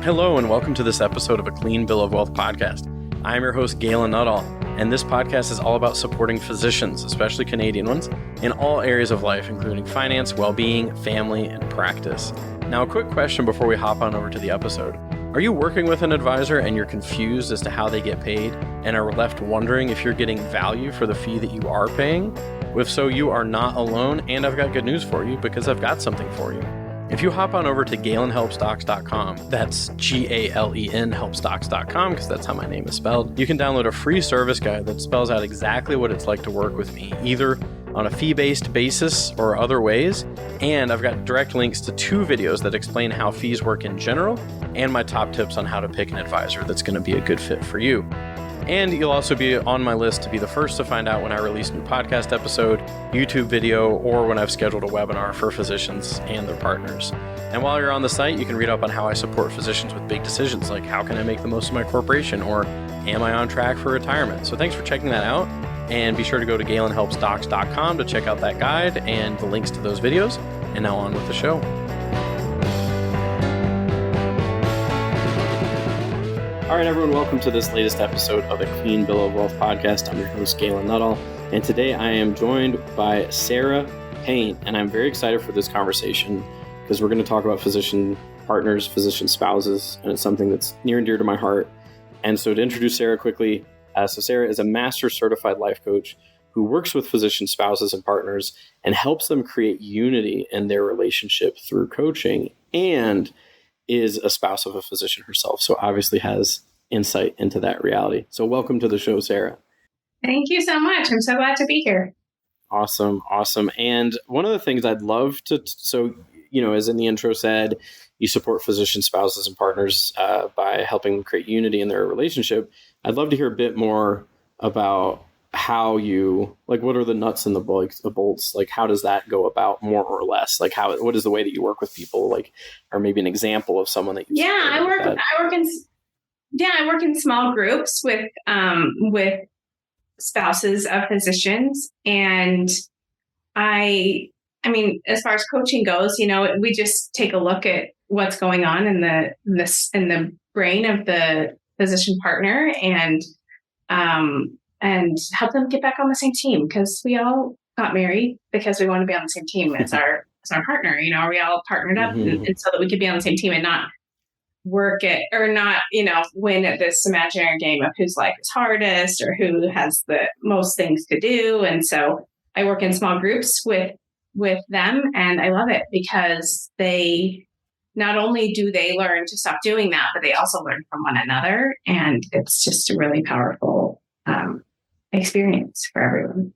Hello and welcome to this episode of A Clean Bill of Wealth podcast. I'm your host, Galen Nuttall, and this podcast is all about supporting physicians, especially Canadian ones, in all areas of life, including finance, well-being, family, and practice. Now, a quick question before we hop on over to the episode. Are you working with an advisor and you're confused as to how they get paid and are left wondering if you're getting value for the fee that you are paying? If so, you are not alone, and I've got good news for you because I've got something for you. If you hop on over to GalenHelpsDocs.com, that's Galen helpsdocs.com because that's how my name is spelled, you can download a free service guide that spells out exactly what it's like to work with me, either on a fee-based basis or other ways. And I've got direct links to 2 videos that explain how fees work in general and my top tips on how to pick an advisor that's going to be a good fit for you. And you'll also be on my list to be the first to find out when I release a new podcast episode, YouTube video, or when I've scheduled a webinar for physicians and their partners. And while you're on the site, you can read up on how I support physicians with big decisions like how can I make the most of my corporation or am I on track for retirement? So thanks for checking that out. And be sure to go to GalenHelpsDocs.com to check out that guide and the links to those videos. And now on with the show. All right, everyone, welcome to this latest episode of the Clean Bill of Wealth podcast. I'm your host, Galen Nuttall, and today I am joined by Sara Payne, and I'm very excited for this conversation because we're going to talk about physician partners, physician spouses, and it's something that's near and dear to my heart. And so to introduce Sara quickly, so Sara is a master certified life coach who works with physician spouses and partners and helps them create unity in their relationship through coaching, and is a spouse of a physician herself, so obviously has insight into that reality. So welcome to the show, Sara. Thank you so much. I'm so glad to be here. Awesome. And one of the things I'd love to, as in the intro said, you support physician spouses and partners by helping them create unity in their relationship. I'd love to hear a bit more about how you, what are the nuts and the bolts? Like, how does that go about more or less? Like, what is the way that you work with people? Or maybe an example of someone that you. Yeah, I work in small groups with spouses of physicians, and I mean, as far as coaching goes, we just take a look at what's going on in the brain of the physician partner, and help them get back on the same team, because we all got married because we want to be on the same team as our partner. Are we all partnered up and so that we could be on the same team and not work it or not, win at this imaginary game of whose life is hardest or who has the most things to do. And so I work in small groups with them, and I love it because they not only do they learn to stop doing that, but they also learn from one another. And it's just a really powerful experience for everyone.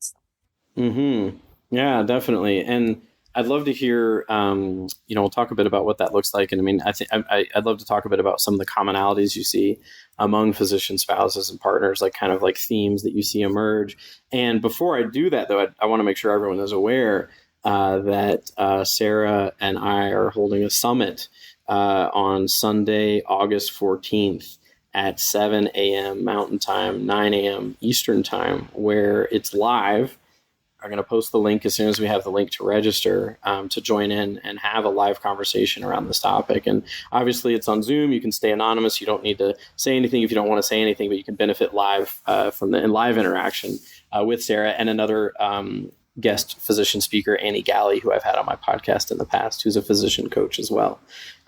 Mm-hmm. Yeah, definitely. And I'd love to hear, we'll talk a bit about what that looks like. And I mean, I'd love to talk a bit about some of the commonalities you see among physician spouses and partners, kind of themes that you see emerge. And before I do that, though, I want to make sure everyone is aware that Sara and I are holding a summit on Sunday, August 14th. At 7 a.m. Mountain Time, 9 a.m. Eastern Time, where it's live. I'm going to post the link as soon as we have the link to register to join in and have a live conversation around this topic. And obviously it's on Zoom. You can stay anonymous. You don't need to say anything if you don't want to say anything, but you can benefit live from the live interaction with Sara and another guest physician speaker, Annie Galley, who I've had on my podcast in the past, who's a physician coach as well.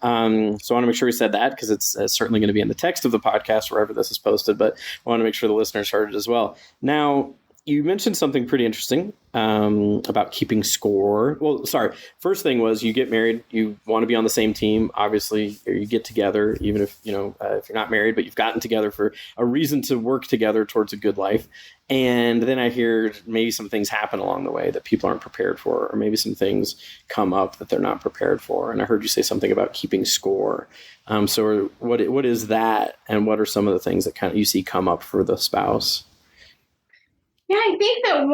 So I want to make sure we said that because it's certainly going to be in the text of the podcast wherever this is posted, but I want to make sure the listeners heard it as well. Now, you mentioned something pretty interesting about keeping score. Well, sorry. First thing was you get married, you want to be on the same team, obviously, or you get together, even if, if you're not married, but you've gotten together for a reason to work together towards a good life. And then I hear maybe some things happen along the way that people aren't prepared for, or maybe some things come up that they're not prepared for. And I heard you say something about keeping score. So what is that? And what are some of the things that kind of you see come up for the spouse? Yeah, I think that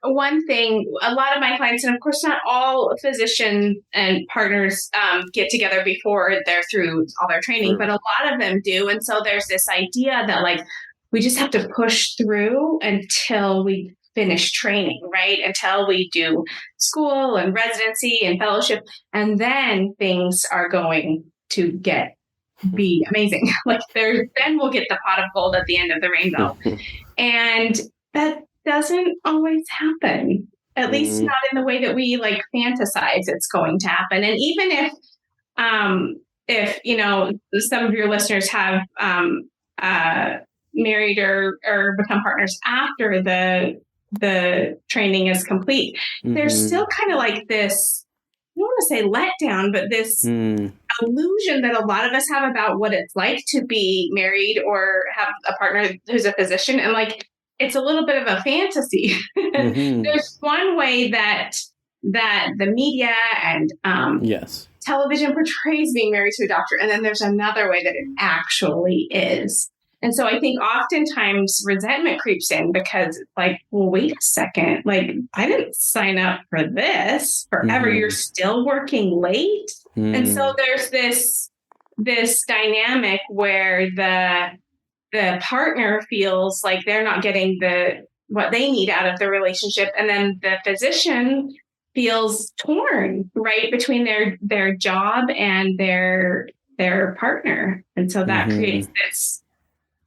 one thing, a lot of my clients, and of course not all physician and partners get together before they're through all their training, sure, but a lot of them do. And so there's this idea that we just have to push through until we finish training, right? Until we do school and residency and fellowship, and then things are going to get be amazing. Like then we'll get the pot of gold at the end of the rainbow. And that doesn't always happen, at least not in the way that we like fantasize it's going to happen. And even if you know, some of your listeners have married or become partners after the training is complete, there's still kind of like this, I don't want to say letdown, but this illusion that a lot of us have about what it's like to be married or have a partner who's a physician. And like, it's a little bit of a fantasy. There's one way that the media and television portrays being married to a doctor. And then there's another way that it actually is. And so I think oftentimes resentment creeps in because it's like, well, wait a second, like I didn't sign up for this forever. You're still working late. And so there's this dynamic where the partner feels like they're not getting what they need out of the relationship. And then the physician feels torn, right, between their job and their partner. And so that creates this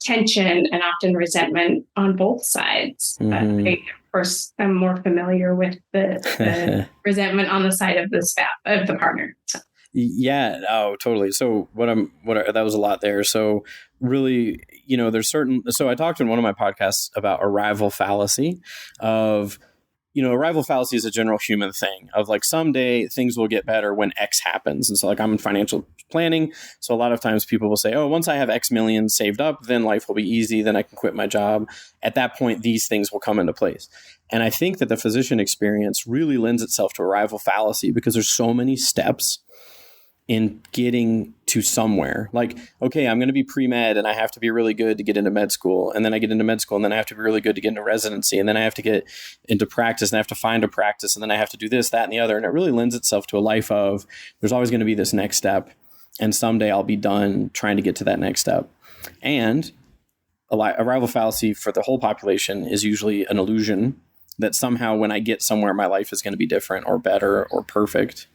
tension and often resentment on both sides. But I, of course, am more familiar with the resentment on the side of the partner. So. Yeah. Oh, totally. So that was a lot there. So really, you know, so I talked in one of my podcasts about arrival fallacy of, you know, arrival fallacy is a general human thing of like someday things will get better when X happens. And so like I'm in financial planning. So a lot of times people will say, oh, once I have X million saved up, then life will be easy. Then I can quit my job. At that point, these things will come into place. And I think that the physician experience really lends itself to arrival fallacy because there's so many steps in getting to somewhere. Like, okay, I'm going to be pre-med and I have to be really good to get into med school. And then I get into med school and then I have to be really good to get into residency. And then I have to get into practice and I have to find a practice. And then I have to do this, that, and the other. And it really lends itself to a life of there's always going to be this next step. And someday I'll be done trying to get to that next step. And arrival fallacy for the whole population is usually an illusion that somehow when I get somewhere, my life is going to be different or better or perfect.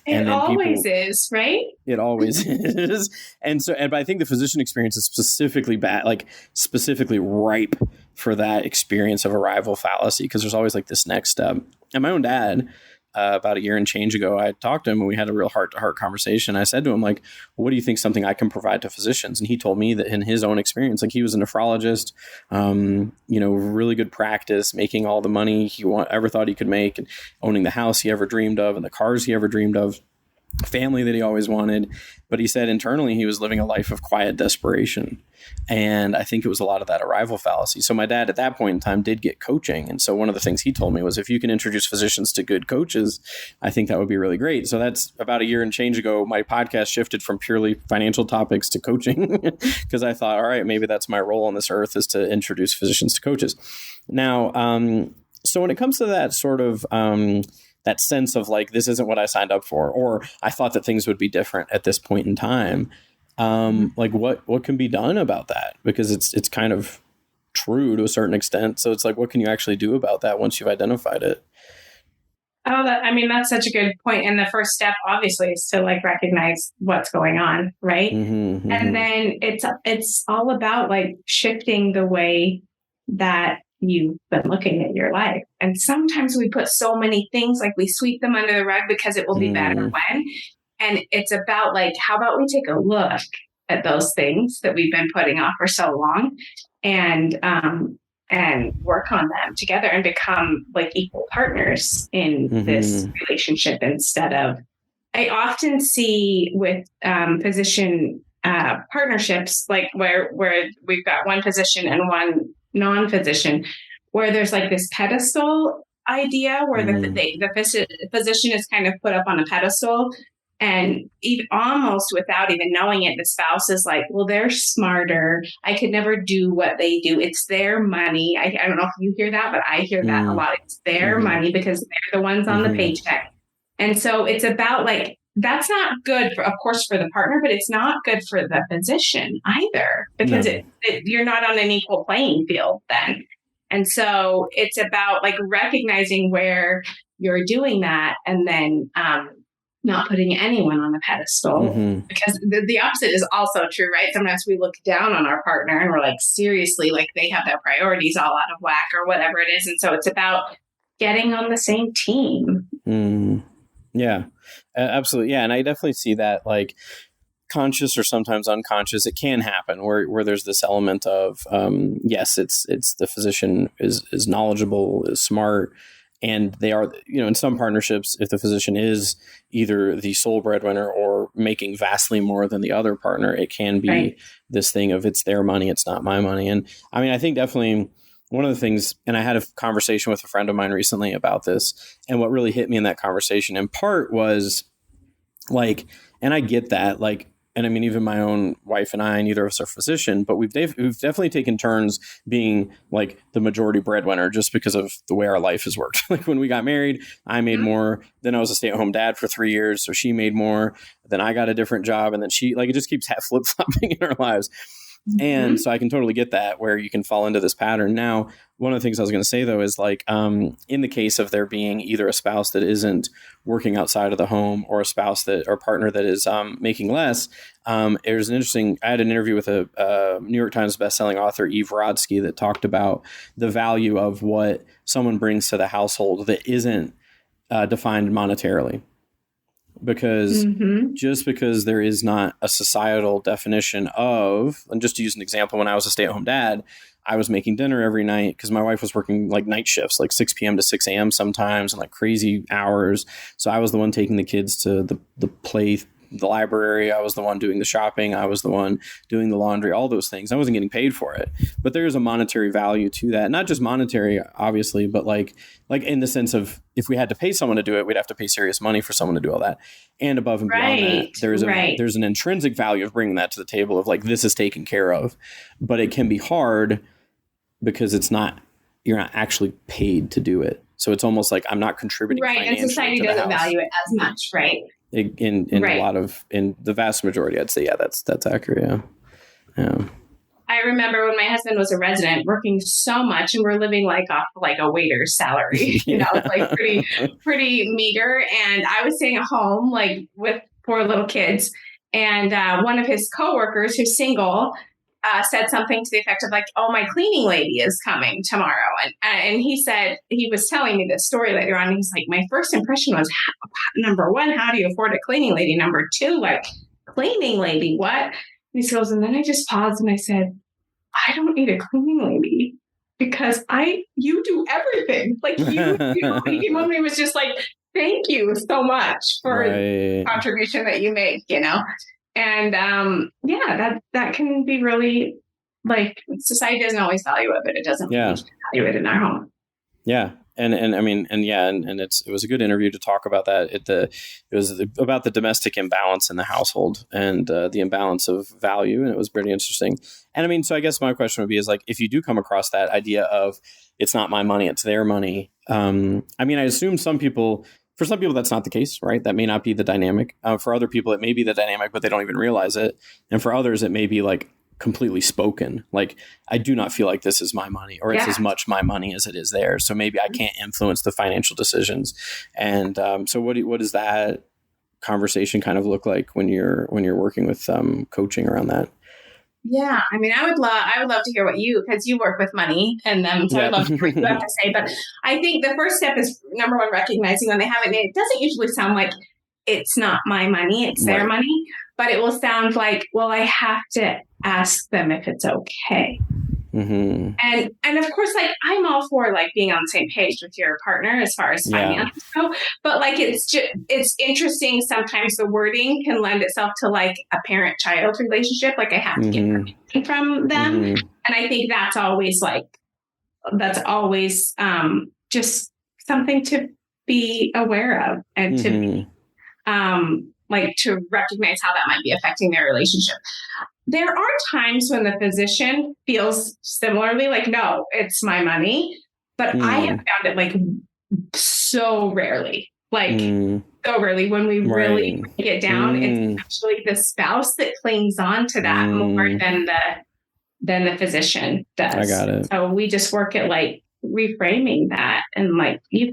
It always is, right? It always is. But I think the physician experience is specifically bad, like specifically ripe for that experience of arrival fallacy, because there's always like this next step. And my own dad, about a year and change ago, I talked to him and we had a real heart-to-heart conversation. I said to him, like, well, what do you think something I can provide to physicians? And he told me that in his own experience, like he was a nephrologist, you know, really good practice, making all the money he ever thought he could make and owning the house he ever dreamed of and the cars he ever dreamed of, family that he always wanted. But he said internally he was living a life of quiet desperation. And I think it was a lot of that arrival fallacy. So my dad at that point in time did get coaching. And so one of the things he told me was if you can introduce physicians to good coaches, I think that would be really great. So that's about a year and change ago. My podcast shifted from purely financial topics to coaching because I thought, all right, maybe that's my role on this earth is to introduce physicians to coaches. Now, so when it comes to that sort of that sense of like, this isn't what I signed up for, or I thought that things would be different at this point in time. Like what can be done about that? Because it's kind of true to a certain extent. So it's like, what can you actually do about that once you've identified it? Oh, that's such a good point. And the first step obviously is to like recognize what's going on. Right. And then it's all about like shifting the way that you've been looking at your life. And sometimes we put so many things, like we sweep them under the rug because it will be better when. And it's about like, how about we take a look at those things that we've been putting off for so long and work on them together and become like equal partners in this relationship instead of, I often see with physician partnerships, like where we've got one physician and one non-physician, where there's like this pedestal idea where the physician is kind of put up on a pedestal, and even almost without even knowing it, the spouse is like, well, they're smarter. I could never do what they do. It's their money. I don't know if you hear that, but I hear that a lot. It's their money because they're the ones on the paycheck. And so it's about like, that's not good, of course, for the partner, but it's not good for the physician either, because you're not on an equal playing field then. And so it's about like recognizing where you're doing that and then not putting anyone on a pedestal, because the opposite is also true, right? Sometimes we look down on our partner and we're like, seriously, like they have their priorities all out of whack or whatever it is. And so it's about getting on the same team. Yeah, absolutely. Yeah. And I definitely see that, like, conscious or sometimes unconscious, it can happen where there's this element of, yes, it's the physician is knowledgeable, is smart. And they are, in some partnerships, if the physician is either the sole breadwinner or making vastly more than the other partner, it can be this thing of it's their money, it's not my money. And I mean, I think definitely one of the things, and I had a conversation with a friend of mine recently about this, and what really hit me in that conversation in part was like, and I get that, like, and I mean, even my own wife and I, neither of us are physician, but we've definitely taken turns being like the majority breadwinner just because of the way our life has worked. Like when we got married, I made more. Then I was a stay-at-home dad for 3 years, so she made more. Then I got a different job, and then she, like, it just keeps flip-flopping in our lives. And so I can totally get that, where you can fall into this pattern. Now, one of the things I was going to say, though, is like in the case of there being either a spouse that isn't working outside of the home or a spouse that or partner that is making less, there's an interesting, I had an interview with a New York Times bestselling author, Eve Rodsky, that talked about the value of what someone brings to the household that isn't defined monetarily. Because just because there is not a societal definition of, and just to use an example, when I was a stay-at-home dad, I was making dinner every night because my wife was working like night shifts, like 6 p.m. to 6 a.m. sometimes, and like crazy hours. So I was the one taking the kids to the library. I was the one doing the shopping. I was the one doing the laundry, all those things. I wasn't getting paid for it, but there's a monetary value to that. Not just monetary, obviously, but like in the sense of, if we had to pay someone to do it, we'd have to pay serious money for someone to do all that. And above and beyond that, there's an intrinsic value of bringing that to the table of like, this is taken care of, but it can be hard because you're not actually paid to do it. So it's almost like I'm not contributing financially. And society doesn't value it as much, right? In the vast majority, I'd say, yeah, that's accurate. Yeah. I remember when my husband was a resident working so much, and we're living like off like a waiter's salary, like pretty meager. And I was staying at home like with 4 little kids. And one of his coworkers, who's single, said something to the effect of like, "Oh, my cleaning lady is coming tomorrow." And he said, he was telling me this story later on. He's like, my first impression was, number one, how do you afford a cleaning lady? Number two, like, cleaning lady, what? And he goes, and then I just paused and I said, I don't need a cleaning lady because you do everything. Like he came on me was just like, thank you so much for the contribution that you make, And that can be really, like, society doesn't always value it, but it doesn't value it in our home. Yeah. And I mean, it was a good interview to talk about that. It was about the domestic imbalance in the household and the imbalance of value. And it was pretty interesting. And I mean, so I guess my question would be is like, if you do come across that idea of it's not my money, it's their money. I mean, I assume for some people, that's not the case, right? That may not be the dynamic. For other people, it may be the dynamic, but they don't even realize it. And for others, it may be like completely spoken. Like, I do not feel like this is my money, or it's as much my money as it is theirs. So maybe I can't influence the financial decisions. And so what does that conversation kind of look like when you're working with coaching around that? Yeah, I mean, I would love to hear because you work with money, and so I'd love to hear what you have to say. But I think the first step is, number one, recognizing when they have it. And it doesn't usually sound like it's not my money, it's their money, but it will sound like, well, I have to ask them if it's okay. And of course, like, I'm all for like being on the same page with your partner as far as finances go, but like, it's interesting. Sometimes the wording can lend itself to like a parent-child relationship. Like, I have to get permission from them. And I think that's always just something to be aware of and to be, to recognize how that might be affecting their relationship. There are times when the physician feels similarly, like, no, it's my money. But I have found it like so rarely, so rarely when we really get down. It's actually the spouse that clings on to that more than the physician does. I got it. So we just work at like reframing that and like you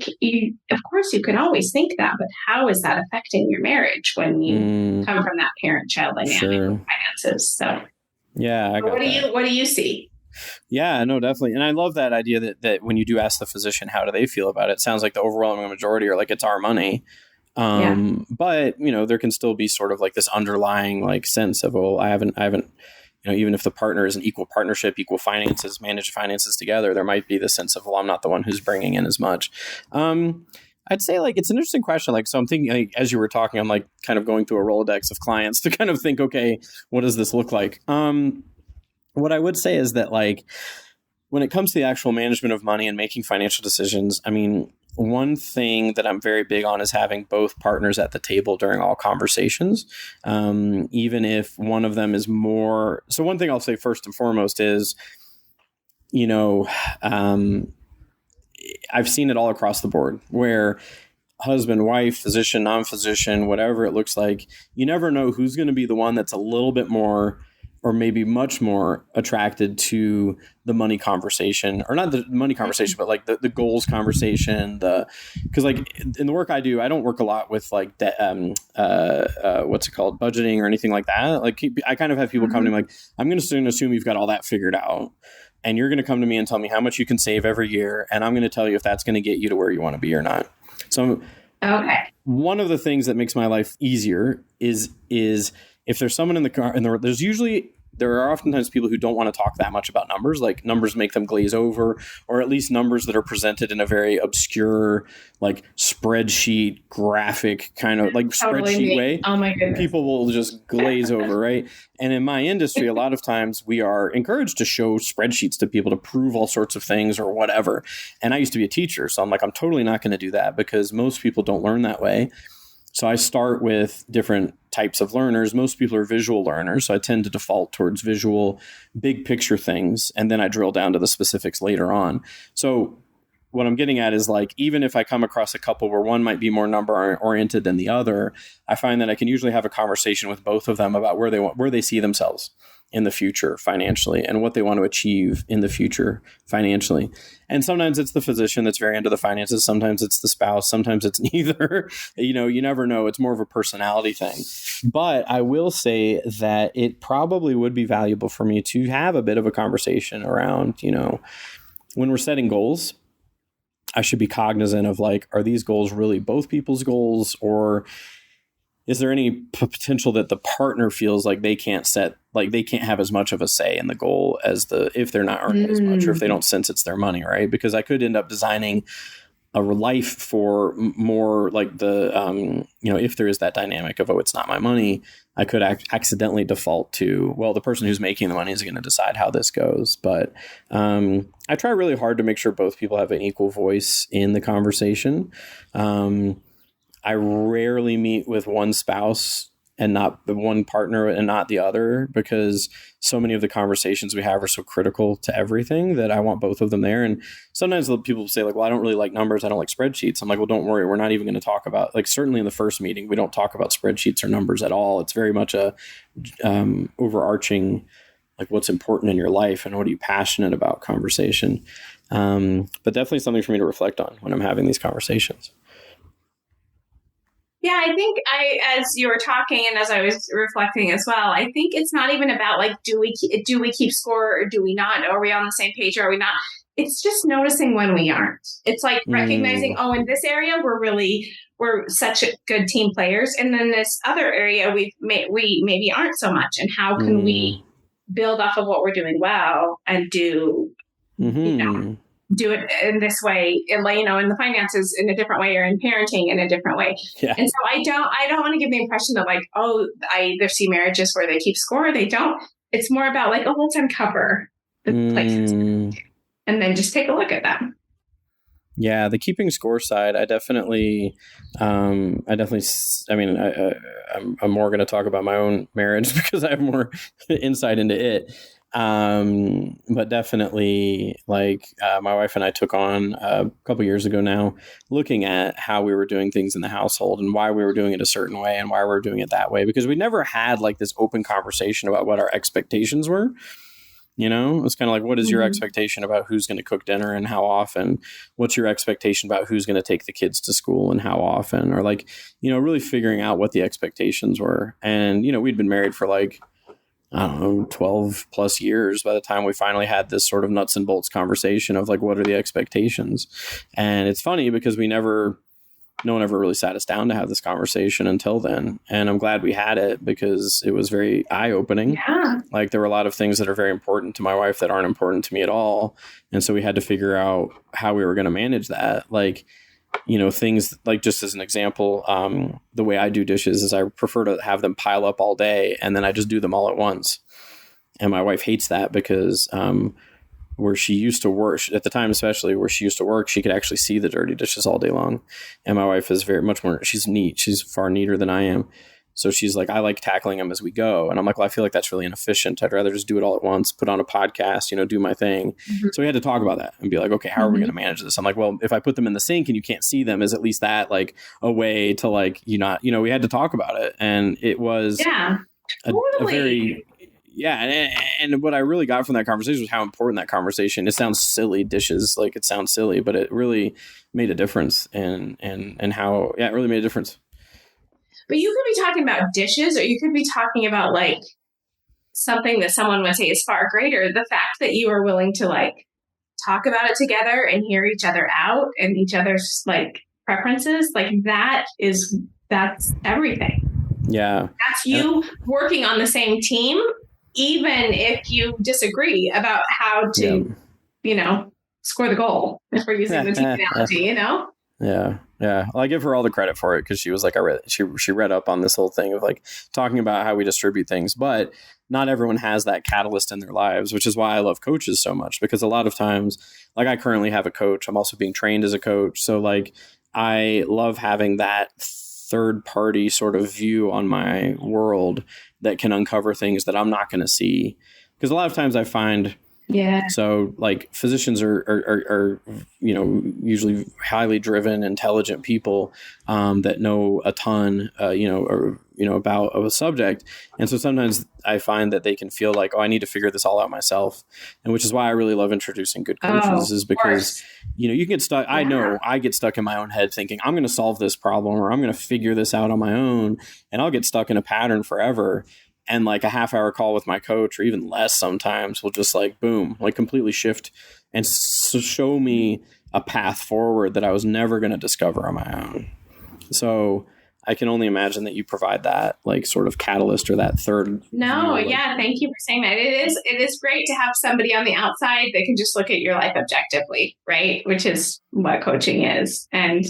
of course you can always think that, but how is that affecting your marriage when you come from that parent-child dynamic with finances? So yeah, I got what do you see? Yeah, no, definitely. And I love that idea that when you do ask the physician, how do they feel about it? It sounds like the overwhelming majority are like, it's our money. But there can still be sort of like this underlying like sense of, well, I haven't, even if the partner is an equal partnership, equal finances, manage finances together, there might be the sense of, well, I'm not the one who's bringing in as much. I'd say like, it's an interesting question. Like, so I'm thinking like, as you were talking, I'm like kind of going through a Rolodex of clients to kind of think, okay, what does this look like? What I would say is that like, when it comes to the actual management of money and making financial decisions, I mean, one thing that I'm very big on is having both partners at the table during all conversations, even if one of them is more. So one thing I'll say first and foremost is, I've seen it all across the board where husband, wife, physician, non-physician, whatever it looks like, you never know who's going to be the one that's a little bit more or maybe much more attracted to the money conversation, or not the money conversation, but like the goals conversation. Because like in the work I do, I don't work a lot with like what's it called, budgeting or anything like that. Like I kind of have people come to me like, I'm going to assume you've got all that figured out, and you're going to come to me and tell me how much you can save every year, and I'm going to tell you if that's going to get you to where you want to be or not. So one of the things that makes my life easier is if there's someone in the car, and there are oftentimes people who don't want to talk that much about numbers, like numbers make them glaze over, or at least numbers that are presented in a very obscure, like spreadsheet graphic kind of like spreadsheet way. Oh my goodness. People will just glaze over, right? And in my industry, a lot of times we are encouraged to show spreadsheets to people to prove all sorts of things or whatever. And I used to be a teacher, so I'm like, I'm totally not going to do that because most people don't learn that way. So I start with different types of learners. Most people are visual learners, so I tend to default towards visual, big picture things, and then I drill down to the specifics later on. So what I'm getting at is like, even if I come across a couple where one might be more number oriented than the other, I find that I can usually have a conversation with both of them about where they see themselves in the future financially and what they want to achieve in the future financially. And sometimes it's the physician that's very into the finances. Sometimes it's the spouse. Sometimes it's neither. You never know. It's more of a personality thing. But I will say that it probably would be valuable for me to have a bit of a conversation around, when we're setting goals, I should be cognizant of like, are these goals really both people's goals, or is there any potential that the partner feels like they can't have as much of a say in the goal as if they're not earning as much, or if they don't sense it's their money, right? Because I could end up designing a life for more like if there is that dynamic of, oh, it's not my money, I could accidentally default to, well, the person who's making the money is going to decide how this goes. But I try really hard to make sure both people have an equal voice in the conversation. I rarely meet with one spouse and not the one partner and not the other, because so many of the conversations we have are so critical to everything that I want both of them there. And sometimes people say like, well, I don't really like numbers. I don't like spreadsheets. I'm like, well, don't worry. We're not even going to talk about, like, certainly in the first meeting, we don't talk about spreadsheets or numbers at all. It's very much a overarching, like, what's important in your life and what are you passionate about conversation. But definitely something for me to reflect on when I'm having these conversations. Yeah, I think as you were talking and as I was reflecting as well, I think it's not even about like, do we keep score or do we not? Are we on the same page or are we not? It's just noticing when we aren't. It's like recognizing, oh, in this area, we're such good team players. And then this other area, we maybe aren't so much. And how can we build off of what we're doing well and do it in this way, in the finances in a different way, or in parenting in a different way. Yeah. And so I don't want to give the impression that like, oh, I either see marriages where they keep score or they don't. It's more about like, oh, let's uncover the places and then just take a look at them. Yeah, the keeping score side, I'm more going to talk about my own marriage because I have more insight into it. But definitely, like, my wife and I took on a couple years ago now, looking at how we were doing things in the household and why we were doing it a certain way and why we were doing it that way, because we never had like this open conversation about what our expectations were. It's kind of like, what is your expectation about who's going to cook dinner and how often? What's your expectation about who's going to take the kids to school and how often? Or like, really figuring out what the expectations were. And, we'd been married for like, I don't know, 12 plus years by the time we finally had this sort of nuts and bolts conversation of like, what are the expectations? And it's funny because no one ever really sat us down to have this conversation until then. And I'm glad we had it because it was very eye-opening. Yeah. Like there were a lot of things that are very important to my wife that aren't important to me at all. And so we had to figure out how we were going to manage that. Like, things like, just as an example, the way I do dishes is I prefer to have them pile up all day and then I just do them all at once. And my wife hates that because, where she used to work at the time, especially where she used to work, she could actually see the dirty dishes all day long. And my wife is very much more, she's neat. She's far neater than I am. So she's like, I like tackling them as we go. And I'm like, well, I feel like that's really inefficient. I'd rather just do it all at once, put on a podcast, do my thing. So we had to talk about that and be like, okay, how are we going to manage this? I'm like, well, if I put them in the sink and you can't see them, is at least that like a way to like, we had to talk about it. And it was a very, and what I really got from that conversation was how important that conversation. It sounds silly, dishes, like it sounds silly, but it really made a difference, and how it really made a difference. But you could be talking about dishes, or you could be talking about like something that someone would say is far greater. The fact that you are willing to like talk about it together and hear each other out and each other's like preferences, like that's everything. Yeah, that's you working on the same team. Even if you disagree about how to, score the goal, if we're using the team analogy, Yeah. Well, I give her all the credit for it because she was like, she read up on this whole thing of like talking about how we distribute things, but not everyone has that catalyst in their lives, which is why I love coaches so much, because a lot of times, like I currently have a coach, I'm also being trained as a coach. So like, I love having that third party sort of view on my world that can uncover things that I'm not going to see. Because a lot of times I find, so like physicians are usually highly driven, intelligent people that know a ton, about a subject. And so sometimes I find that they can feel like, oh, I need to figure this all out myself. And which is why I really love introducing good coaches, is because, you get stuck. I know I get stuck in my own head thinking I'm going to solve this problem or I'm going to figure this out on my own. And I'll get stuck in a pattern forever. And like a half-hour call with my coach, or even less sometimes, will just like, boom, like completely shift and show me a path forward that I was never going to discover on my own. So I can only imagine that you provide that like sort of catalyst or that third. Thank you for saying that. It is great to have somebody on the outside that can just look at your life objectively, right? Which is what coaching is. And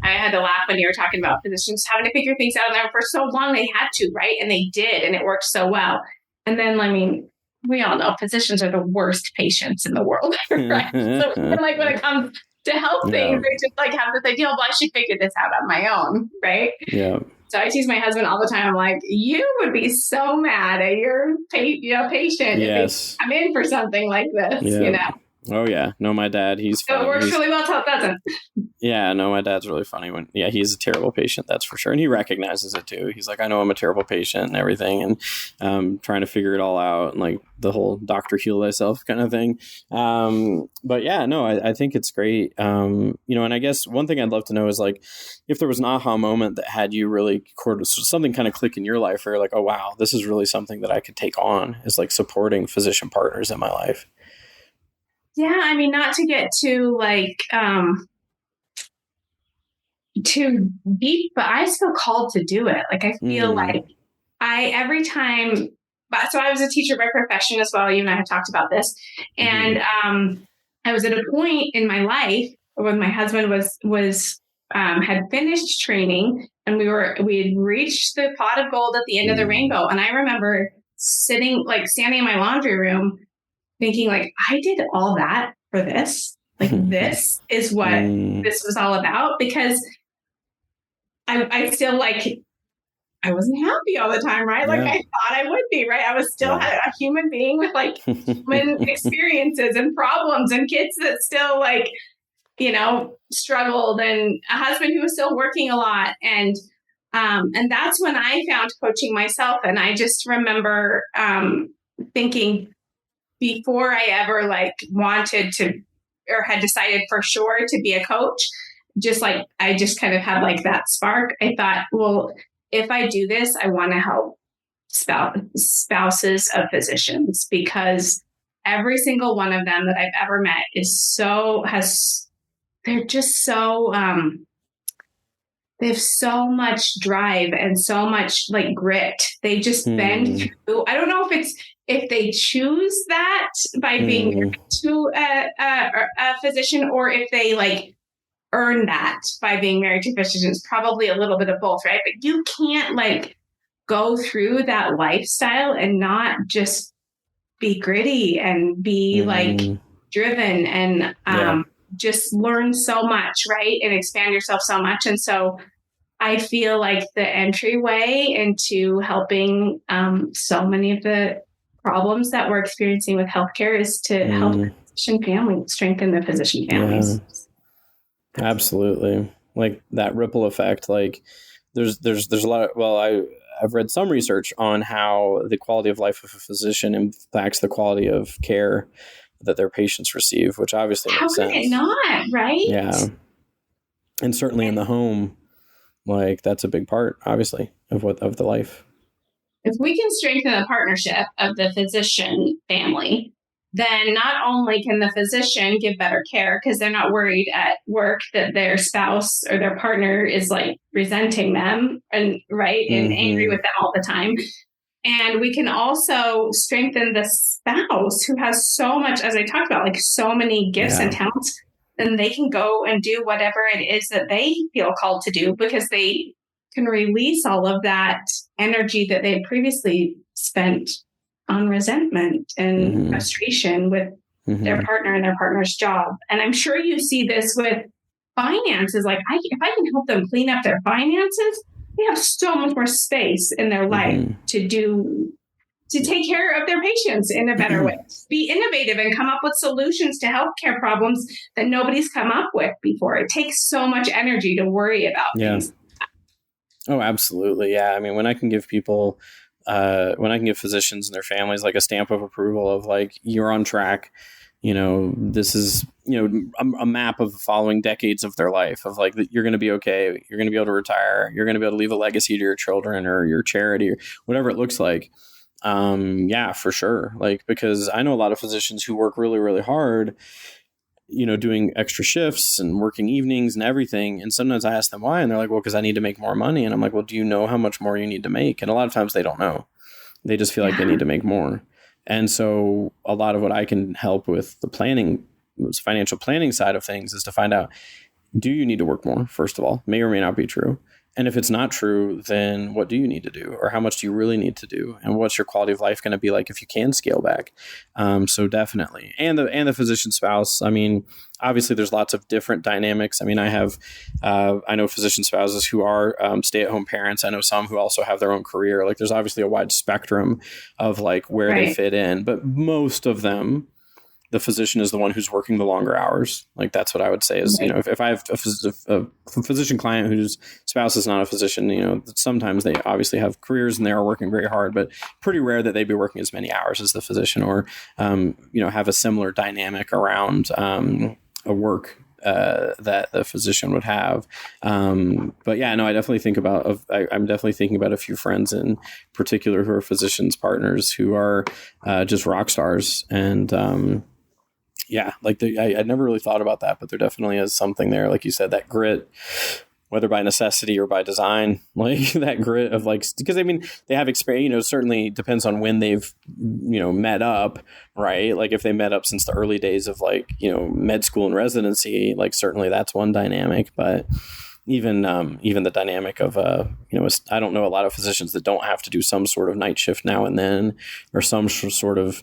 I had to laugh when you were talking about physicians having to figure things out. And for so long they had to, right? And they did, and it worked so well. And then, I mean, we all know physicians are the worst patients in the world, right? So like when it comes to health things, they just like have this idea, well, I should figure this out on my own, right? Yeah. So I tease my husband all the time. I'm like, you would be so mad at your patient if they come in for something like this, Oh yeah, no, my dad, he's funny. So it works really well till it doesn't. Yeah, no, my dad's really funny he's a terrible patient, that's for sure. And he recognizes it too. He's like, I know I'm a terrible patient and everything, and trying to figure it all out, and like the whole doctor heal thyself kind of thing. But yeah, no, I think it's great. And I guess one thing I'd love to know is like, if there was an aha moment that had you really something kind of click in your life where you're like, oh wow, this is really something that I could take on, is like supporting physician partners in my life. Yeah, I mean, not to get too like too deep, but I feel called to do it. Like I feel like every time. So I was a teacher by profession as well. You and I have talked about this, and I was at a point in my life when my husband was had finished training, and we had reached the pot of gold at the end of the rainbow. And I remember standing in my laundry room, thinking like, I did all that for this. Like this is what this was all about, because I still like, I wasn't happy all the time, right? Like I thought I would be, right? I was still a human being with like human experiences and problems, and kids that still like, struggled, and a husband who was still working a lot. And that's when I found coaching myself. And I just remember thinking, before I ever like wanted to or had decided for sure to be a coach, just like I just kind of had like that spark. I thought, well, if I do this, I want to help spouses of physicians, because every single one of them that I've ever met they're just so, they have so much drive and so much like grit. They just bend through. I don't know if they choose that by being married to a physician, or if they like earn that by being married to physicians. Probably a little bit of both, right? But you can't like go through that lifestyle and not just be gritty and be like driven and just learn so much, right? And expand yourself so much. And so I feel like the entryway into helping so many of the problems that we're experiencing with healthcare is to help physician families, strengthen the physician families. Yeah. Absolutely. Like that ripple effect, like there's a lot of, I've read some research on how the quality of life of a physician impacts the quality of care that their patients receive, which obviously makes sense. How could it not, right? Yeah. And certainly in the home, like that's a big part, obviously, of the life. If we can strengthen the partnership of the physician family, then not only can the physician give better care because they're not worried at work that their spouse or their partner is like resenting them and angry with them all the time. And we can also strengthen the spouse who has so much, as I talked about, like so many gifts and talents, and they can go and do whatever it is that they feel called to do, because they can release all of that energy that they previously spent on resentment and frustration with their partner and their partner's job. And I'm sure you see this with finances. Like if I can help them clean up their finances, they have so much more space in their life to take care of their patients in a better way, be innovative and come up with solutions to healthcare problems that nobody's come up with before. It takes so much energy to worry about things. Oh, absolutely. Yeah. I mean, when I can give people, when I can give physicians and their families like a stamp of approval of like, you're on track, this is, a map of the following decades of their life of like, you're going to be okay. You're going to be able to retire. You're going to be able to leave a legacy to your children or your charity or whatever it looks like. Yeah, for sure. Like, because I know a lot of physicians who work really, really hard, doing extra shifts and working evenings and everything. And sometimes I ask them why, and they're like, well, because I need to make more money. And I'm like, well, do you know how much more you need to make? And a lot of times they don't know. They just feel like they need to make more. And so a lot of what I can help with the financial planning side of things is to find out, do you need to work more? First of all, may or may not be true. And if it's not true, then what do you need to do? Or how much do you really need to do? And what's your quality of life going to be like if you can scale back? So definitely. And the physician spouse, I mean, obviously there's lots of different dynamics. I mean, I know physician spouses who are stay-at-home parents. I know some who also have their own career. Like there's obviously a wide spectrum of like where they fit in, but most of them, the physician is the one who's working the longer hours. Like that's what I would say is, if I have a physician client whose spouse is not a physician, sometimes they obviously have careers and they are working very hard, but pretty rare that they'd be working as many hours as the physician or, have a similar dynamic around a work that the physician would have. But yeah, no, I definitely think I'm definitely thinking about a few friends in particular who are physicians partners who are just rock stars. And yeah, like I never really thought about that, but there definitely is something there. Like you said, that grit, whether by necessity or by design, like that grit of like, because I mean, they have experience, certainly depends on when they've, met up, right? Like if they met up since the early days of like, med school and residency, like certainly that's one dynamic, but even the dynamic of, I don't know a lot of physicians that don't have to do some sort of night shift now and then, or some sort of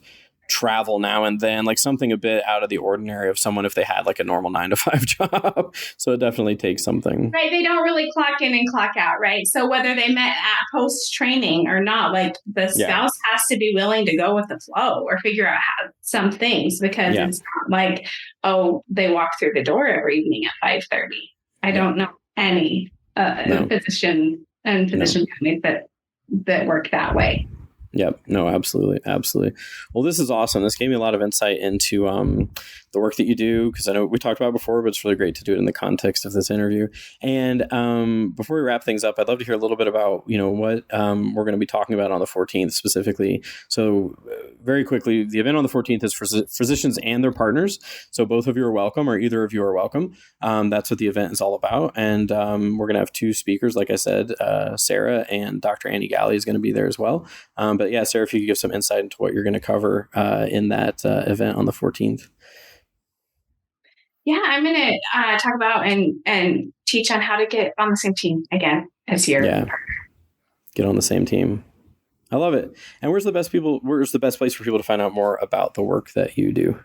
travel now and then, like something a bit out of the ordinary of someone if they had like a normal 9-to-5 job. So it definitely takes something. Right. They don't really clock in and clock out. Right. So whether they met at post training or not, like the spouse has to be willing to go with the flow or figure out some things, because it's not like, oh, they walk through the door every evening at 5:30. I don't know any physician and physician families that work that way. Yep. No, absolutely. Absolutely. Well, this is awesome. This gave me a lot of insight into the work that you do, because I know we talked about it before, but it's really great to do it in the context of this interview. And before we wrap things up, I'd love to hear a little bit about, what we're going to be talking about on the 14th specifically. So very quickly, the event on the 14th is for physicians and their partners. So both of you are welcome, or either of you are welcome. That's what the event is all about. And we're going to have two speakers, like I said, Sara and Dr. Annie Galley is going to be there as well. But yeah, Sara, if you could give some insight into what you're going to cover in that event on the 14th. Yeah, I'm going to talk about and teach on how to get on the same team again as your partner. Get on the same team. I love it. And where's the best place for people to find out more about the work that you do?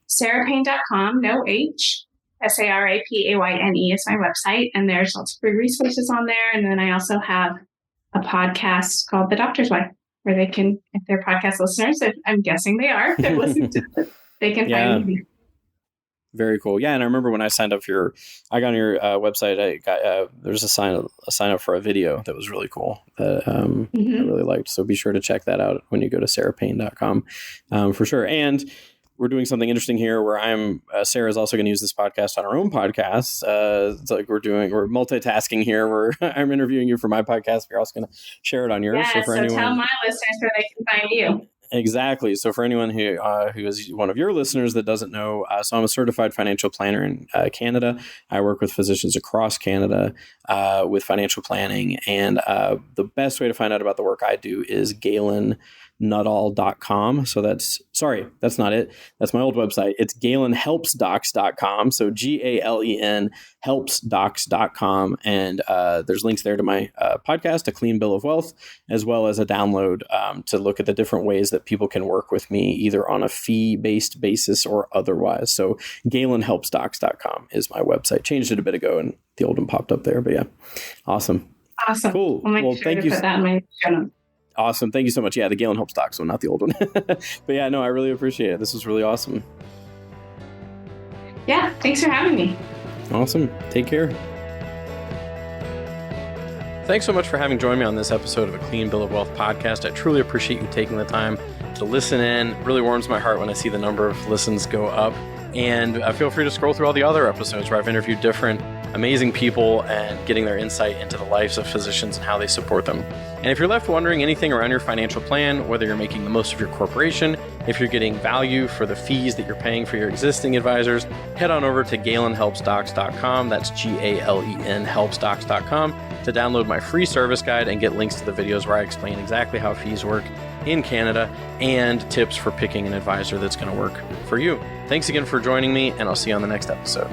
sarapayne.com, no H. SARAPAYNE is my website, and there's lots of free resources on there. And then I also have a podcast called The Doctor's Wife, where they can, if they're podcast listeners, if I'm guessing they are, they're listening to it, they can find me. Very cool. Yeah, and I remember when I signed up for I got on your website, I got there's a sign up for a video that was really cool that I really liked. So be sure to check that out when you go to sarapayne.com for sure. And we're doing something interesting here where Sarah's also going to use this podcast on her own podcast. It's like we're multitasking here where I'm interviewing you for my podcast. We're also going to share it on yours. Yeah, so tell my listeners where they can find you. Exactly. So for anyone who is one of your listeners that doesn't know, so I'm a certified financial planner in Canada. I work with physicians across Canada with financial planning. And the best way to find out about the work I do is GalenNuttall.com. So that's not it. That's my old website. It's GalenHelpsDocs.com. So GALEN helpsdocs.com. And there's links there to my podcast, A Clean Bill of Wealth, as well as a download to look at the different ways that people can work with me, either on a fee-based basis or otherwise. So GalenHelpsDocs.com is my website. Changed it a bit ago and the old one popped up there, but yeah. Awesome. Cool. Well, thank you. Put that in my channel. Awesome. Thank you so much. Yeah, the Galen Helps Docs one, not the old one. But yeah, no, I really appreciate it. This was really awesome. Yeah, thanks for having me. Awesome. Take care. Thanks so much for having joined me on this episode of A Clean Bill of Wealth podcast. I truly appreciate you taking the time to listen in. It really warms my heart when I see the number of listens go up. And feel free to scroll through all the other episodes where I've interviewed different amazing people and getting their insight into the lives of physicians and how they support them. And if you're left wondering anything around your financial plan, whether you're making the most of your corporation, if you're getting value for the fees that you're paying for your existing advisors, head on over to GalenHelpsDocs.com. That's GALEN helpsdocs.com to download my free service guide and get links to the videos where I explain exactly how fees work in Canada and tips for picking an advisor that's going to work for you. Thanks again for joining me, and I'll see you on the next episode.